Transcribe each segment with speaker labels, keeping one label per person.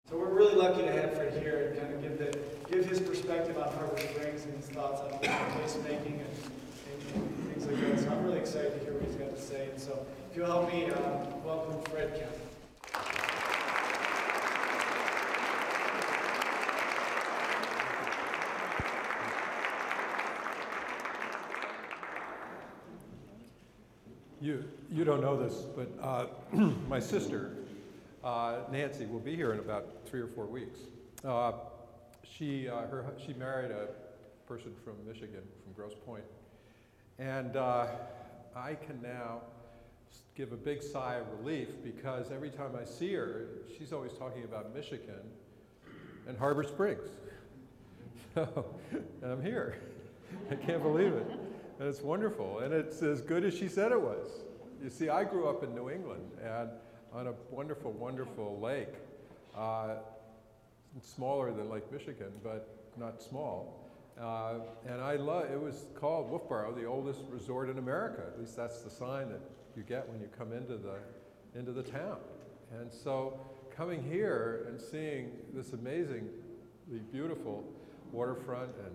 Speaker 1: So we're really lucky to have Fred here and kind of give his perspective on Harbor Springs and his thoughts on placemaking and things like that. So I'm really excited to hear what he's got to say. And so if you'll help me welcome Fred Kemp.
Speaker 2: You don't know this, but my sister, Nancy, will be here in about 3 or 4 weeks. She married a person from Michigan, from Grosse Pointe, and I can now give a big sigh of relief because every time I see her, she's always talking about Michigan and Harbor Springs. And I'm here. I can't believe it. And it's wonderful, and it's as good as she said it was. You see, I grew up in New England, and on a wonderful, wonderful lake, smaller than Lake Michigan, but not small. And it was called Wolfboro, the oldest resort in America. At least that's the sign that you get when you come into the town. And so coming here and seeing this amazingly beautiful waterfront and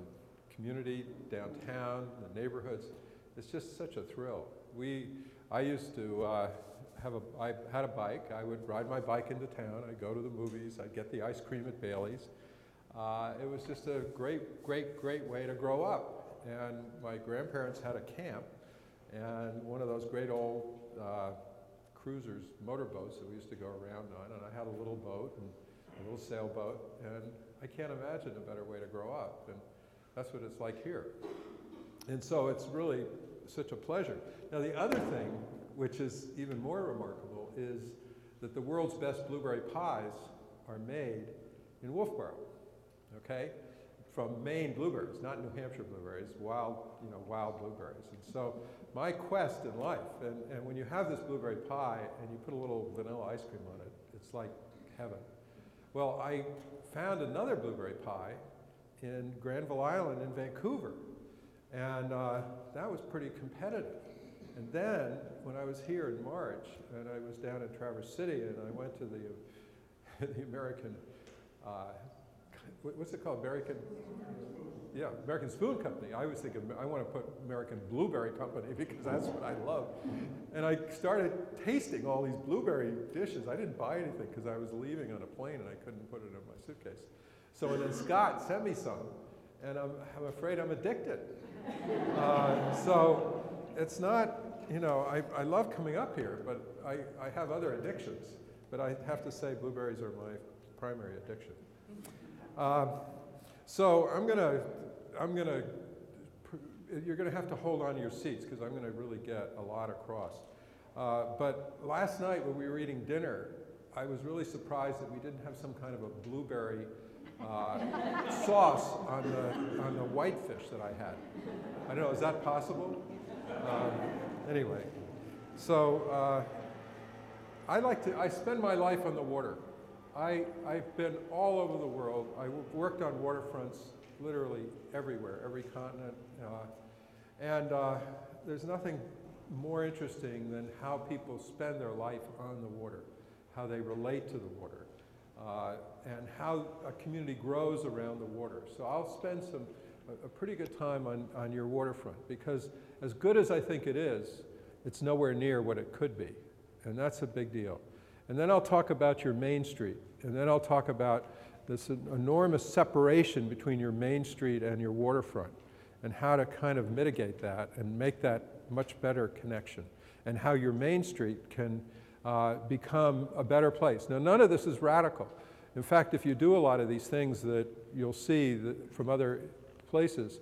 Speaker 2: community downtown, the neighborhoods, it's just such a thrill. I used to I had a bike. I would ride my bike into town. I'd go to the movies. I'd get the ice cream at Bailey's. It was just a great, great, great way to grow up. And my grandparents had a camp, and one of those great old cruisers, motorboats that we used to go around on, and I had a little boat and a little sailboat, and I can't imagine a better way to grow up. And that's what it's like here. And so it's really such a pleasure. Now the other thing, which is even more remarkable, is that the world's best blueberry pies are made in Wolfboro, okay? From Maine blueberries, not New Hampshire blueberries, wild blueberries. And so my quest in life, and when you have this blueberry pie and you put a little vanilla ice cream on it, it's like heaven. Well, I found another blueberry pie in Granville Island in Vancouver. And that was pretty competitive. And then when I was here in March, and I was down in Traverse City, and I went to the American, what's it called? American Spoon Company. I was thinking, I want to put American Blueberry Company because that's what I love. And I started tasting all these blueberry dishes. I didn't buy anything because I was leaving on a plane and I couldn't put it in my suitcase. So and then Scott sent me some, and I'm afraid I'm addicted. So it's not, I love coming up here, but I have other addictions. But I have to say blueberries are my primary addiction. So you're gonna have to hold on to your seats because I'm gonna really get a lot across. But last night when we were eating dinner, I was really surprised that we didn't have some kind of a blueberry sauce on the whitefish that I had. I don't know, is that possible? Anyway, so I spend my life on the water. I've been all over the world. I worked on waterfronts literally everywhere, every continent. And there's nothing more interesting than how people spend their life on the water, how they relate to the water. And how a community grows around the water. So I'll spend a pretty good time on your waterfront because as good as I think it is, it's nowhere near what it could be. And that's a big deal. And then I'll talk about your Main Street. And then I'll talk about this enormous separation between your Main Street and your waterfront and how to kind of mitigate that and make that much better connection and how your Main Street can become a better place. Now, none of this is radical. In fact, if you do a lot of these things that you'll see from other places,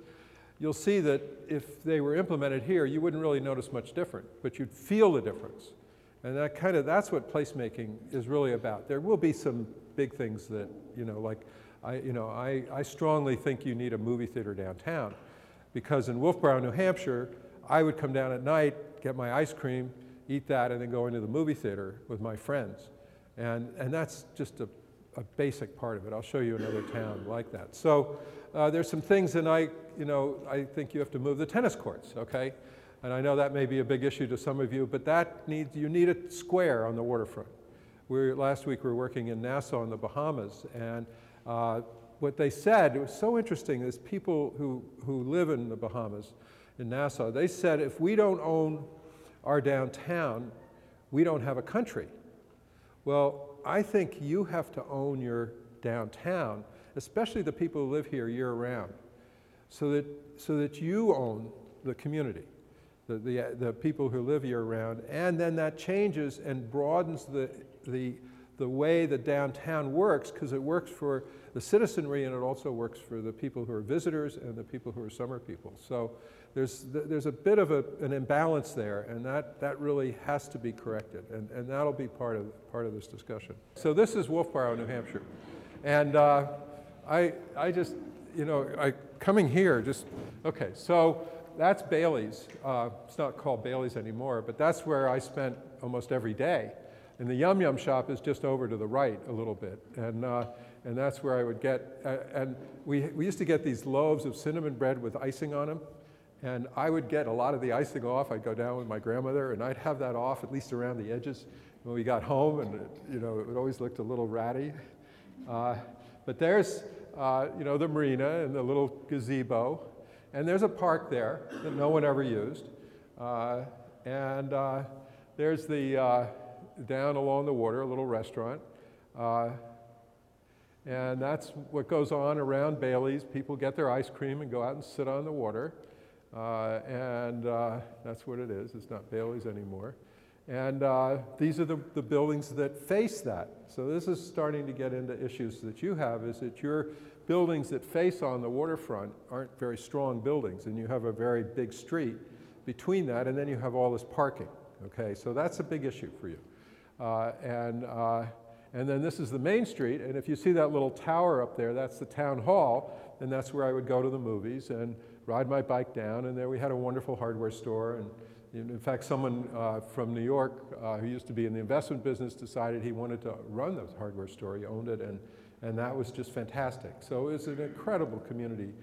Speaker 2: you'll see that if they were implemented here, you wouldn't really notice much different, but you'd feel the difference. And that's what placemaking is really about. There will be some big things that, I strongly think you need a movie theater downtown because in Wolfboro, New Hampshire, I would come down at night, get my ice cream, eat that, and then go into the movie theater with my friends. And that's just a basic part of it. I'll show you another town like that. So there's some things that I think you have to move the tennis courts, okay? And I know that may be a big issue to some of you, but you need a square on the waterfront last week we were working in Nassau in the Bahamas, and what they said, it was so interesting, is people who live in the Bahamas, in Nassau, they said if we don't own our downtown, we don't have a country. Well, I think you have to own your downtown, especially the people who live here year-round, so that you own the community, the people who live year-round, and then that changes and broadens the way the downtown works, because it works for the citizenry and it also works for the people who are visitors and the people who are summer people. So there's a bit of an imbalance there, and that really has to be corrected, and that'll be part of this discussion. So this is Wolfboro, New Hampshire, and I just, coming here, okay, so that's Bailey's. It's not called Bailey's anymore, but that's where I spent almost every day. And the Yum Yum shop is just over to the right a little bit, and that's where I would get, and we used to get these loaves of cinnamon bread with icing on them, and I would get a lot of the icing off. I'd go down with my grandmother, and I'd have that off, at least around the edges, when we got home, and it always looked a little ratty. But there's, the marina and the little gazebo, and there's a park there that no one ever used, and there's the, down along the water, a little restaurant. And that's what goes on around Bailey's. People get their ice cream and go out and sit on the water. And that's what it is. It's not Bailey's anymore. And these are the buildings that face that. So this is starting to get into issues that you have, is that your buildings that face on the waterfront aren't very strong buildings, and you have a very big street between that, and then you have all this parking. Okay, so that's a big issue for you. And then this is the main street, and if you see that little tower up there, that's the town hall, and that's where I would go to the movies and ride my bike down, and there we had a wonderful hardware store, and in fact someone from New York who used to be in the investment business decided he wanted to run the hardware store. He owned it, and that was just fantastic. So it was an incredible community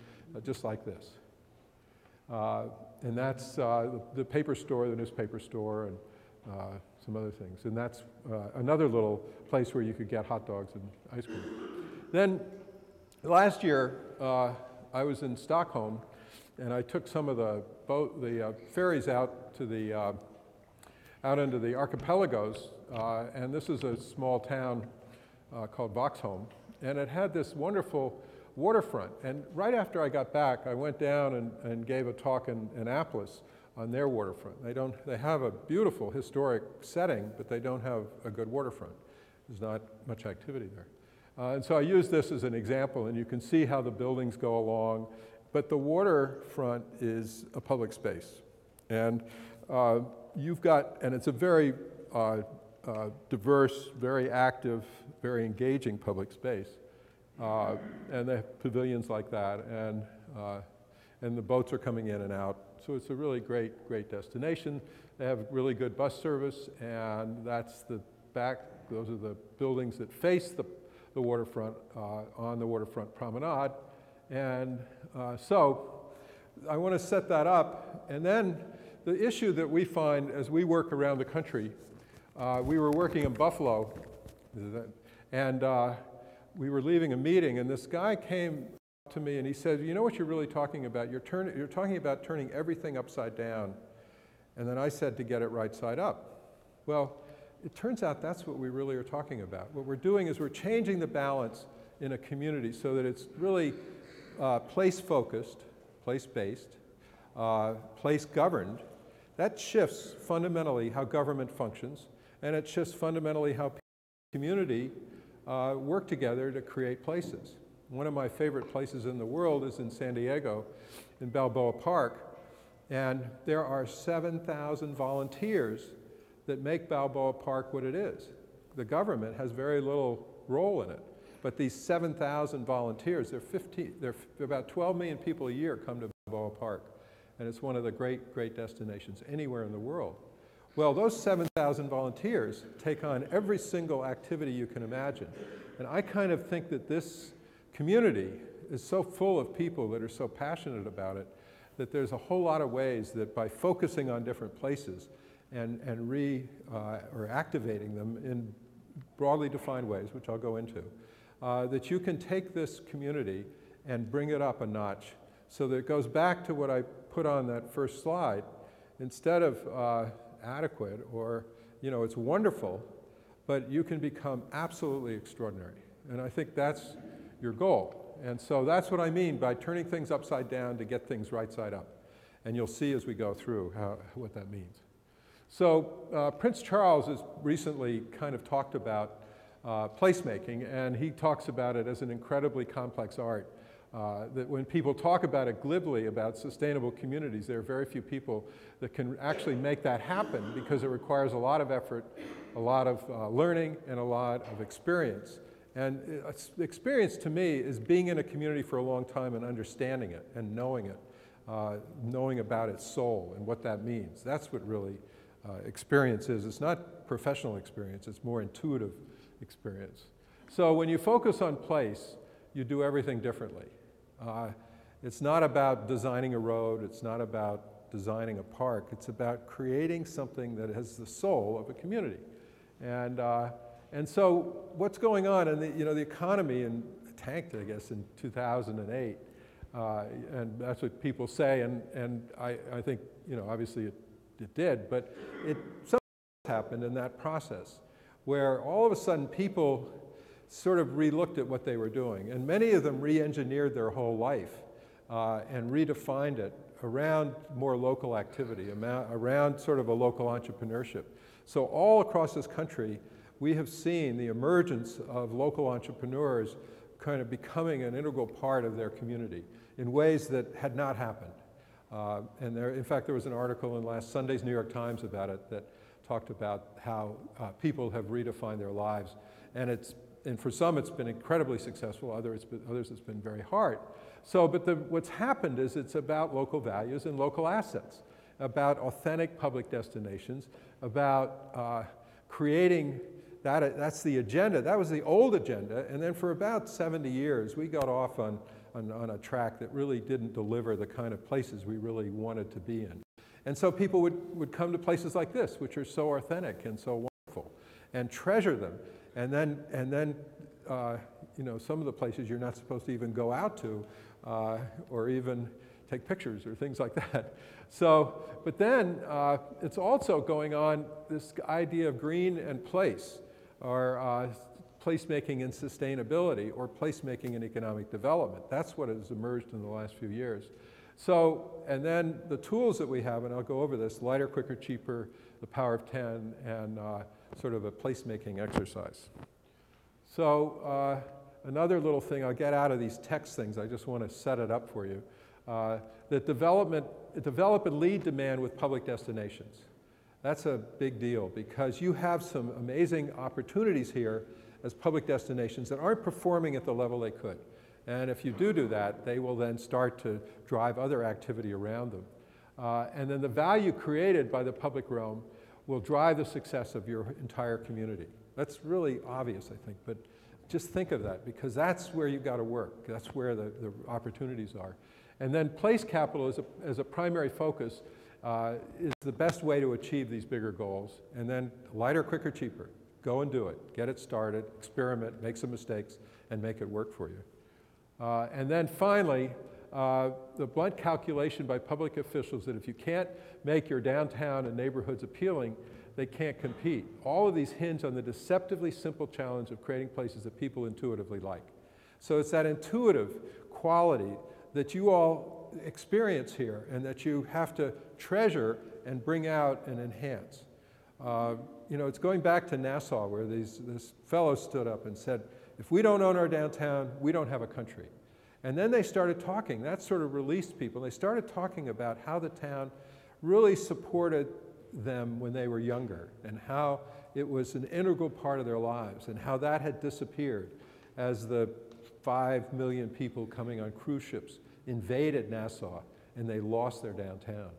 Speaker 2: just like this. And that's the paper store, the newspaper store, and some other things. And that's another little place where you could get hot dogs and ice cream. Then last year, I was in Stockholm, and I took some of the ferries out to out into the archipelagos, and this is a small town called Vaxholm, and it had this wonderful waterfront. And right after I got back, I went down and gave a talk in Annapolis on their waterfront. They have a beautiful historic setting, but they don't have a good waterfront. There's not much activity there. And so I use this as an example, and you can see how the buildings go along, but the waterfront is a public space. And and it's a very diverse, very active, very engaging public space. And they have pavilions like that, and the boats are coming in and out. So it's a really great destination. They have really good bus service, and that's the back. Those are the buildings that face the waterfront on the waterfront promenade. And so I want to set that up. And then the issue that we find as we work around the country, we were working in Buffalo, and we were leaving a meeting, and this guy came to me and he said, "You know what you're really talking about? You're talking about turning everything upside down." And then I said, to get it right side up. Well, it turns out that's what we really are talking about. What we're doing is we're changing the balance in a community so that it's really place-focused, place-based, place-governed. That shifts fundamentally how government functions, and it shifts fundamentally how community work together to create places. One of my favorite places in the world is in San Diego, in Balboa Park, and there are 7,000 volunteers that make Balboa Park what it is. The government has very little role in it, but these 7,000 volunteers, they're about 12 million people a year come to Balboa Park, and it's one of the great destinations anywhere in the world. Well, those 7,000 volunteers take on every single activity you can imagine, and I kind of think that this community is so full of people that are so passionate about it that there's a whole lot of ways that by focusing on different places and or activating them in broadly defined ways, which I'll go into, that you can take this community and bring it up a notch so that it goes back to what I put on that first slide. Instead of adequate or, it's wonderful, but you can become absolutely extraordinary. And I think that's your goal. And so that's what I mean by turning things upside down to get things right side up. And you'll see as we go through what that means. So Prince Charles has recently kind of talked about placemaking, and he talks about it as an incredibly complex art. That when people talk about it glibly, about sustainable communities, there are very few people that can actually make that happen because it requires a lot of effort, a lot of learning, and a lot of experience. And experience to me is being in a community for a long time and understanding it and knowing it, knowing about its soul and what that means. That's what really experience is. It's not professional experience, it's more intuitive experience. So when you focus on place, you do everything differently. It's not about designing a road, it's not about designing a park, it's about creating something that has the soul of a community. And so what's going on, and the economy tanked, I guess, in 2008, and that's what people say, and I think, obviously it did, but something happened in that process where all of a sudden people sort of re-looked at what they were doing, and many of them re-engineered their whole life and redefined it around more local activity, around sort of a local entrepreneurship. So all across this country, we have seen the emergence of local entrepreneurs kind of becoming an integral part of their community in ways that had not happened. In fact, there was an article in last Sunday's New York Times about it that talked about how people have redefined their lives. And for some, it's been incredibly successful. Others, it's been very hard. So, but what's happened is it's about local values and local assets, about authentic public destinations, about creating that's the agenda. That was the old agenda. And then for about 70 years, we got off on a track that really didn't deliver the kind of places we really wanted to be in. And so people would come to places like this, which are so authentic and so wonderful, and treasure them. And then some of the places you're not supposed to even go out to or even take pictures or things like that. So, but then it's also going on this idea of green and place, or placemaking and sustainability, or placemaking and economic development. That's what has emerged in the last few years. So, and then the tools that we have, and I'll go over this: lighter, quicker, cheaper, the power of 10, and sort of a placemaking exercise. So another little thing, I'll get out of these text things, I just want to set it up for you, that develop and lead demand with public destinations. That's a big deal because you have some amazing opportunities here as public destinations that aren't performing at the level they could. And if you do that, they will then start to drive other activity around them. And then the value created by the public realm will drive the success of your entire community. That's really obvious, I think, but just think of that because that's where you've got to work. That's where the opportunities are. And then place capital as a primary focus is the best way to achieve these bigger goals. And then lighter, quicker, cheaper. Go and do it. Get it started, experiment, make some mistakes, and make it work for you. And then finally, the blunt calculation by public officials that if you can't make your downtown and neighborhoods appealing, they can't compete. All of these hinge on the deceptively simple challenge of creating places that people intuitively like. So it's that intuitive quality that you all experience here and that you have to treasure and bring out and enhance. It's going back to Nassau where this fellow stood up and said, if we don't own our downtown, we don't have a country. And then they started talking. That sort of released people. They started talking about how the town really supported them when they were younger and how it was an integral part of their lives and how that had disappeared as the 5 million people coming on cruise ships invaded Nassau and they lost their downtown.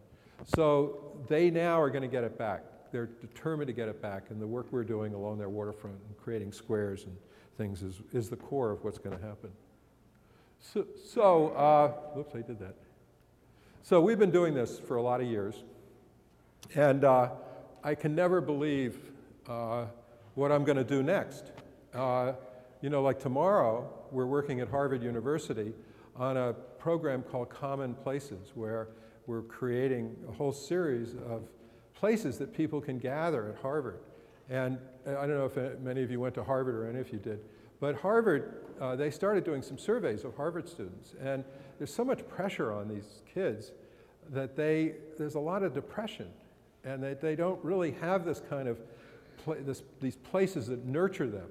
Speaker 2: So they now are going to get it back. They're determined to get it back, and the work we're doing along their waterfront and creating squares and things is the core of what's going to happen. Oops, I did that. So we've been doing this for a lot of years, and I can never believe what I'm going to do next. Like tomorrow, we're working at Harvard University on a program called Common Places, where we're creating a whole series of places that people can gather at Harvard. And I don't know if many of you went to Harvard or any of you did, but Harvard, they started doing some surveys of Harvard students, and there's so much pressure on these kids that there's a lot of depression, and that they don't really have this kind of these places that nurture them.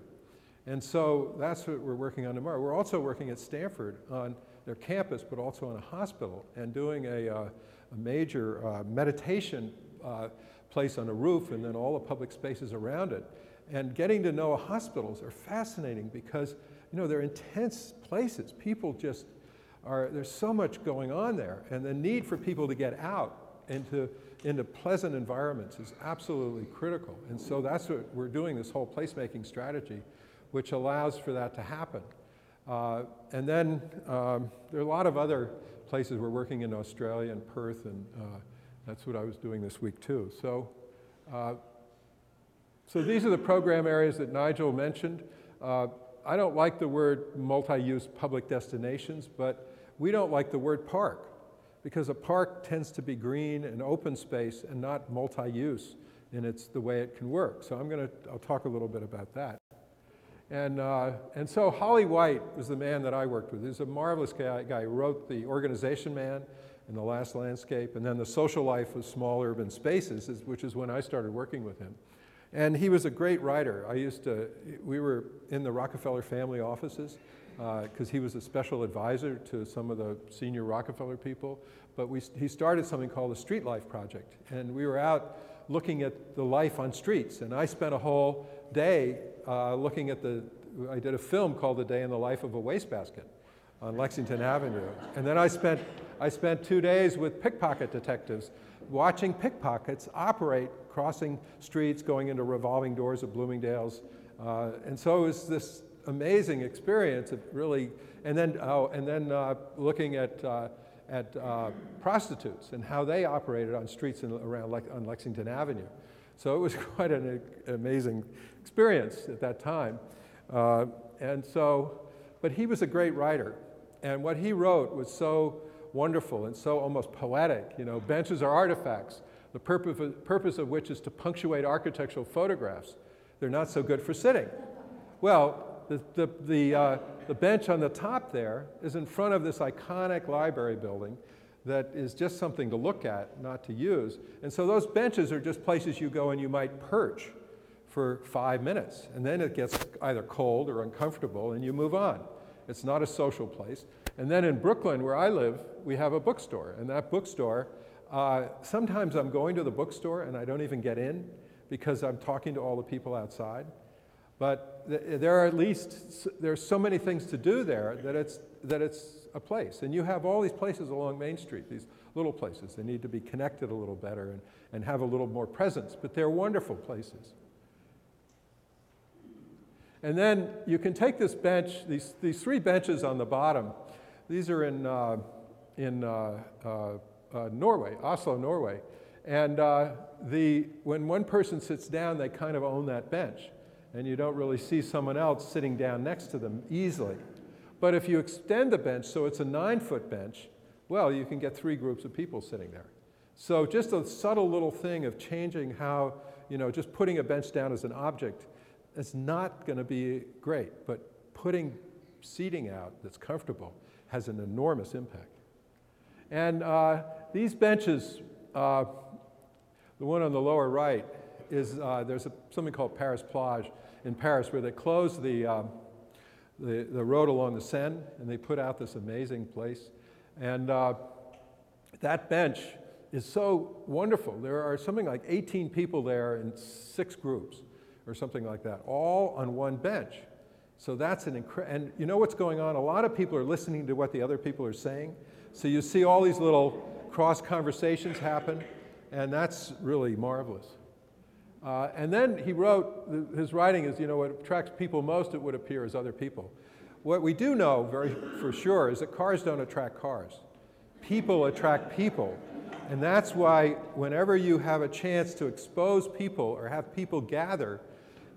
Speaker 2: And so that's what we're working on tomorrow. We're also working at Stanford on their campus, but also on a hospital, and doing a major meditation place on a roof, and then all the public spaces around it. And getting to know hospitals are fascinating because, they're intense places. People just there's so much going on there, and the need for people to get out into pleasant environments is absolutely critical. And so that's what we're doing, this whole placemaking strategy, which allows for that to happen. And then there are a lot of other places. We're working in Australia and Perth, and that's what I was doing this week too. So these are the program areas that Nigel mentioned. I don't like the word multi-use public destinations, but we don't like the word park, because a park tends to be green and open space and not multi-use in the way it can work. So I'll talk a little bit about that. And so Holly White was the man that I worked with. He's a marvelous guy. He wrote The Organization Man and The Last Landscape, and then The Social Life of Small Urban Spaces, which is when I started working with him. And he was a great writer. We were in the Rockefeller family offices because he was a special advisor to some of the senior Rockefeller people. But he started something called the Street Life Project. And we were out looking at the life on streets. And I spent a whole day looking at I did a film called The Day in the Life of a Wastebasket on Lexington Avenue. And then I spent 2 days with pickpocket detectives watching pickpockets operate, crossing streets, going into revolving doors at Bloomingdale's. And so it was this amazing experience of really, and then looking at prostitutes and how they operated on streets on Lexington Avenue. So it was quite an amazing experience at that time. But he was a great writer. And what he wrote was so wonderful and so almost poetic. Benches are artifacts, the purpose of which is to punctuate architectural photographs. They're not so good for sitting. Well, the bench on the top there is in front of this iconic library building that is just something to look at, not to use. And so those benches are just places you go and you might perch for 5 minutes. And then it gets either cold or uncomfortable and you move on. It's not a social place. And then in Brooklyn, where I live, we have a bookstore. And that bookstore, sometimes I'm going to the bookstore and I don't even get in because I'm talking to all the people outside. But there's so many things to do there that it's a place. And you have all these places along Main Street, these little places. They need to be connected a little better and have a little more presence. But they're wonderful places. And then you can take this bench, these 3 benches on the bottom. These are in Norway, Oslo, Norway. And when one person sits down, they kind of own that bench. And you don't really see someone else sitting down next to them easily. But if you extend the bench so it's a 9-foot bench, well, you can get 3 groups of people sitting there. So just a subtle little thing of changing how, just putting a bench down as an object is not going to be great, but putting seating out that's comfortable has an enormous impact. And these benches, the one on the lower right, there's something called Paris Plage in Paris where they close the road along the Seine and they put out this amazing place. And that bench is so wonderful. There are something like 18 people there in 6 groups or something like that, all on one bench. So that's and you know what's going on? A lot of people are listening to what the other people are saying. So you see all these little cross conversations happen, and that's really marvelous. And then he wrote, his writing is, what attracts people most, it would appear, is other people. What we do know for sure is that cars don't attract cars. People attract people. And that's why whenever you have a chance to expose people or have people gather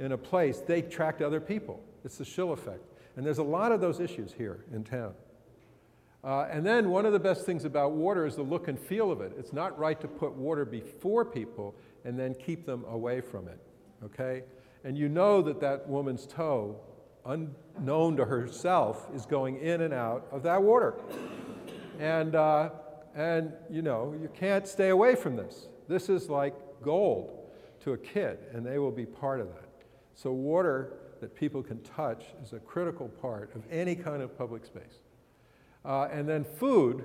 Speaker 2: in a place, they attract other people. It's the shill effect. And there's a lot of those issues here in town. And then one of the best things about water is the look and feel of it. It's not right to put water before people and then keep them away from it, okay? And you know that that woman's toe, unknown to herself, is going in and out of that water. And you know, you can't stay away from this. This is like gold to a kid, and they will be part of that. So water that people can touch is a critical part of any kind of public space. And then food,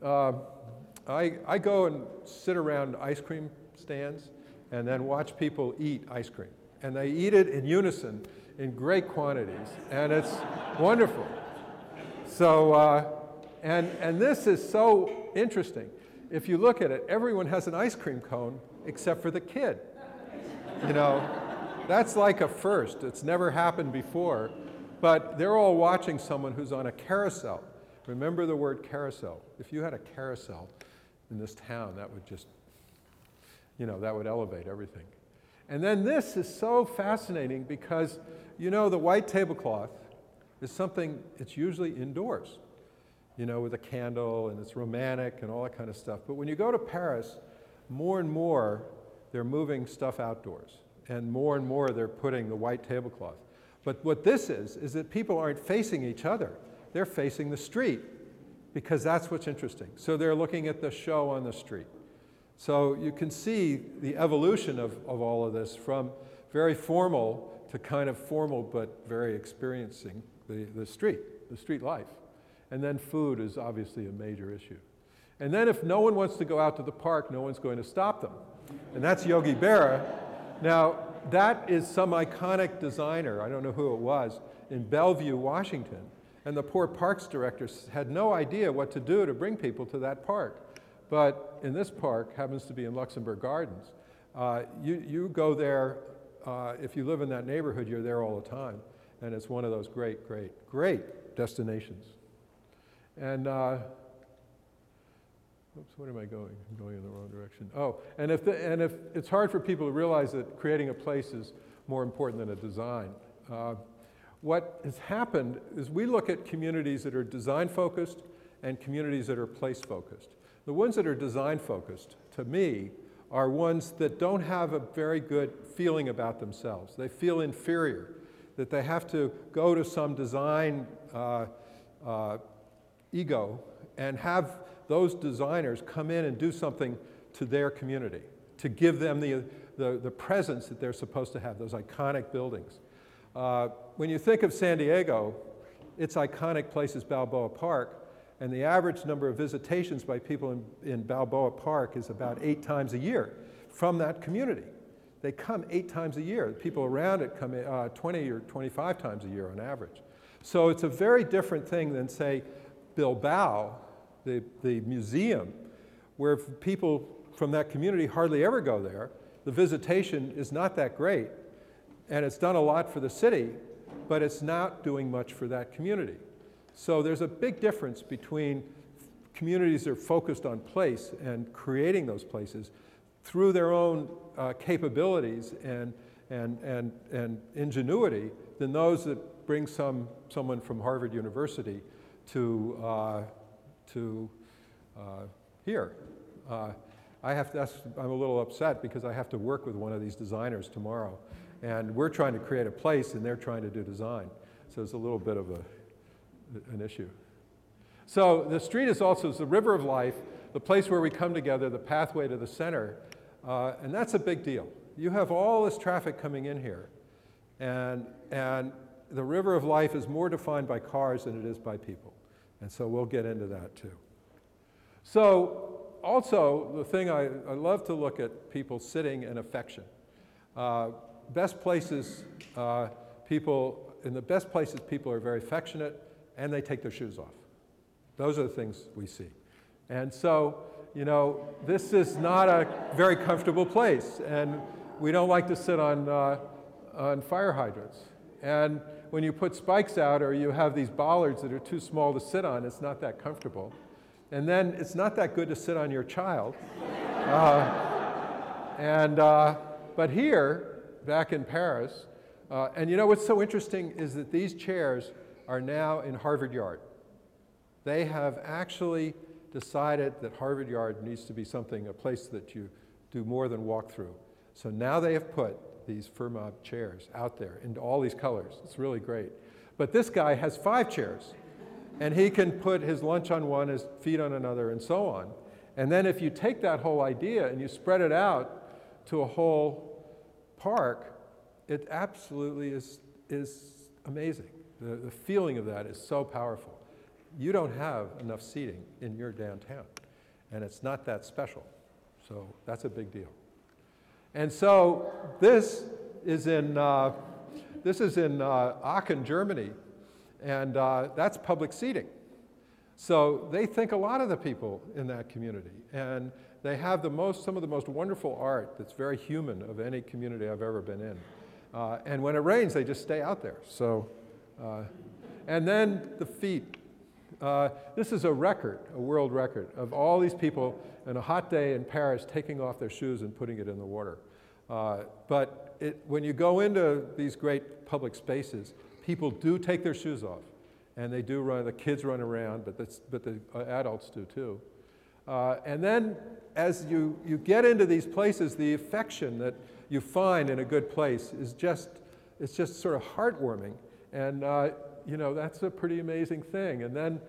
Speaker 2: I go and sit around ice cream stands and then watch people eat ice cream. And they eat it in unison in great quantities, and it's wonderful. So, and this is so interesting. If you look at it, everyone has an ice cream cone except for the kid. You know, that's like a first. It's never happened before. But they're all watching someone who's on a carousel. Remember the word carousel. If you had a carousel in this town, that would just, you know, that would elevate everything. And then this is so fascinating because, you know, the white tablecloth is something, it's usually indoors, you know, with a candle, and it's romantic and all that kind of stuff. But when you go to Paris, more and more they're moving stuff outdoors, and more they're putting the white tablecloth. But what this is that people aren't facing each other. They're facing the street, because that's what's interesting. So they're looking at the show on the street. So you can see the evolution of all of this from very formal to kind of formal but very experiencing the street life. And then food is obviously a major issue. And then if no one wants to go out to the park, no one's going to stop them. And that's Yogi Berra. Now, that is some iconic designer, I don't know who it was, in Bellevue, Washington. And the poor parks director had no idea what to do to bring people to that park. But in this park, happens to be in Luxembourg Gardens, you go there, if you live in that neighborhood, you're there all the time. And it's one of those great, great, great destinations. And, oops, what am I going? I'm going in the wrong direction. Oh, and if it's hard for people to realize that creating a place is more important than a design. What has happened is we look at communities that are design-focused and communities that are place-focused. The ones that are design-focused, to me, are ones that don't have a very good feeling about themselves. They feel inferior, that they have to go to some design ego and have those designers come in and do something to their community, to give them the presence that they're supposed to have, those iconic buildings. When you think of San Diego, its iconic place is Balboa Park, and the average number of visitations by people in Balboa Park is about 8 times a year from that community. They come 8 times a year. The people around it come 20 or 25 times a year on average. So it's a very different thing than, say, Bilbao, the museum, where people from that community hardly ever go there. The visitation is not that great, and it's done a lot for the city, but it's not doing much for that community. So there's a big difference between communities that are focused on place and creating those places through their own capabilities and ingenuity than those that bring someone from Harvard University to here. I'm a little upset because I have to work with one of these designers tomorrow. And we're trying to create a place, and they're trying to do design. So it's a little bit of an issue. So the street is also the river of life, the place where we come together, the pathway to the center. And that's a big deal. You have all this traffic coming in here. And the river of life is more defined by cars than it is by people. And so we'll get into that too. So also, the thing I love to look at people sitting and affection. Best places, in the best places, people are very affectionate and they take their shoes off. Those are the things we see. And so, you know, this is not a very comfortable place, and we don't like to sit on fire hydrants. And when you put spikes out or you have these bollards that are too small to sit on, it's not that comfortable. And then it's not that good to sit on your child. But here, back in Paris, And you know what's so interesting is that these chairs are now in Harvard Yard. They have actually decided that Harvard Yard needs to be something, a place that you do more than walk through. So now they have put these Fermat chairs out there in all these colors. It's really great. But this guy has 5 chairs, and he can put his lunch on one, his feet on another, and so on. And then if you take that whole idea and you spread it out to a whole park, it absolutely is amazing. The feeling of that is so powerful. You don't have enough seating in your downtown, and it's not that special. So that's a big deal. And so this is in Aachen, Germany, and that's public seating. So they think a lot of the people in that community, and they have some of the most wonderful art that's very human of any community I've ever been in. And when it rains, they just stay out there. So, and then the feet. This is a record, a world record, of all these people on a hot day in Paris taking off their shoes and putting it in the water. But when you go into these great public spaces, people do take their shoes off. And they do run, the kids run around, but the adults do too. And then as you get into these places, the affection that you find in a good place is it's just sort of heartwarming. And you know, that's a pretty amazing thing. And then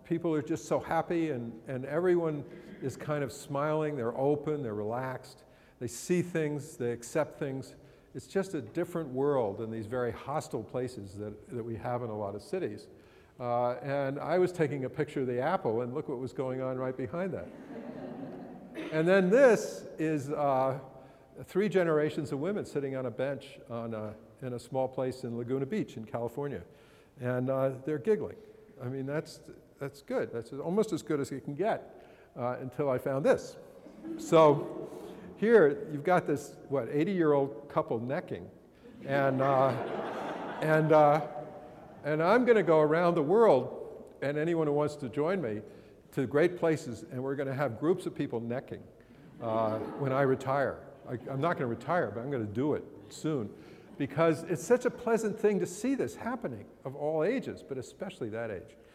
Speaker 2: people are just so happy, and everyone is kind of smiling, they're open, they're relaxed, they see things, they accept things. It's just a different world than these very hostile places that we have in a lot of cities. And I was taking a picture of the apple, and look what was going on right behind that. And then this is 3 generations of women sitting on a bench in a small place in Laguna Beach in California. And they're giggling. I mean, that's good. That's almost as good as you can get until I found this. So here you've got this, 80-year-old couple necking. And I'm going to go around the world, and anyone who wants to join me, to great places, and we're going to have groups of people necking when I retire. I'm not going to retire, but I'm going to do it soon, because it's such a pleasant thing to see this happening of all ages, but especially that age.